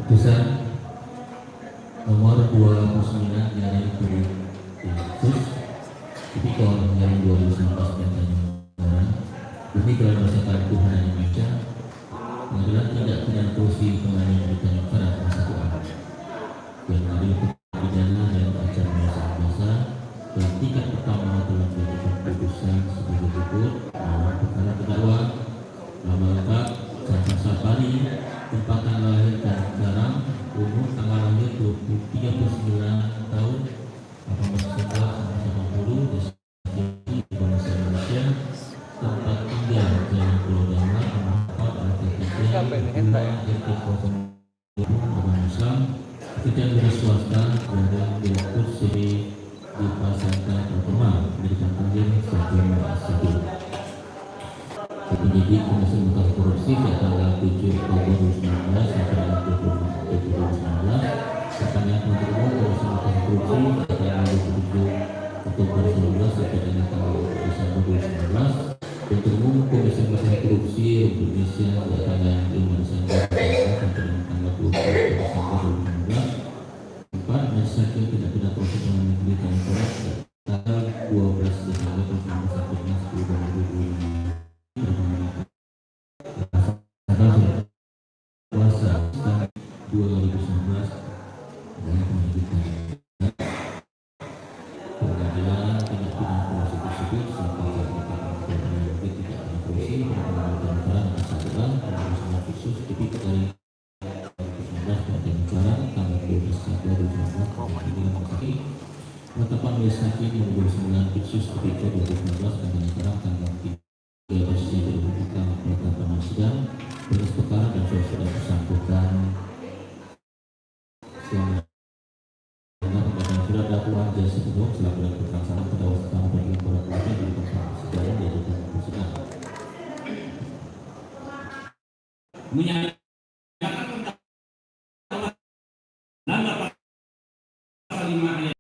Putusan nomor 29 dari Khusus Tipikor yang 2019 demi kedaulatan Tuhan yang Maha Esa, pengadilan tindak pidana korupsi pengadilan negeri Tanjung Karang yang mengadili pidana dan acara biasa dan tingkat pertama telah menjatuhkan putusan sebagai berikut bahwa perkara terdakwa nama lengkap Chandra Safari, tempatan lahir dan sekarang umur tanggal lahir 39 tahun 1880 di bangsa Indonesia, tempat tinggal Jalan Pulau Dama, Nomor 4 RT 0 Agama Islam, pekerjaan wira swasta dan direktur CD di Pasangka Pertama Pendidikan Tinggi Sarjana S1. Penyidik Komisi Pemberantasan Korupsi pada tanggal 7 Oktober 2019 sampai dengan 27 2019. Pertanyaan penuntut umum Komisi Pemberantasan Korupsi pada tanggal 27 Oktober 2019 sampai dengan tanggal 1 Desember 2019. Penuntut umum Komisi Pemberantasan Korupsi Indonesia pada tanggal 5 Desember 2019 sampai dengan tanggal 20 Desember 2019. 4. Majelis Hakim Tindak Pidana Korupsi Pengadilan Negeri Tanjung Karang tanggal 12 Desember 2019 sampai dengan 10 Januari 2020. Kuasa 2019 dan penyidikan pengadilan tindak pidana korupsi tersebut serta sertifikat pengadilan tindak pidana korupsi pengadilan negara dan pengadilan khusus tipikor dari 2019 pengadilan negara tanggal 12 Januari 2019 penetapan majelis hakim nomor 29 khusus tipikor 2019 pengadilan negara tanggal 3 Desember 2020 penetapan sidang berkas perkara dan surat bersangkutan selama pembacaan surat dakwaan jasa penuntut selaku dan pelaksanaan pendakwa bagi para pelaku di tempat persidangan yaitu tempat persidangan. Menyatakan terdakwa pasal 5 ayat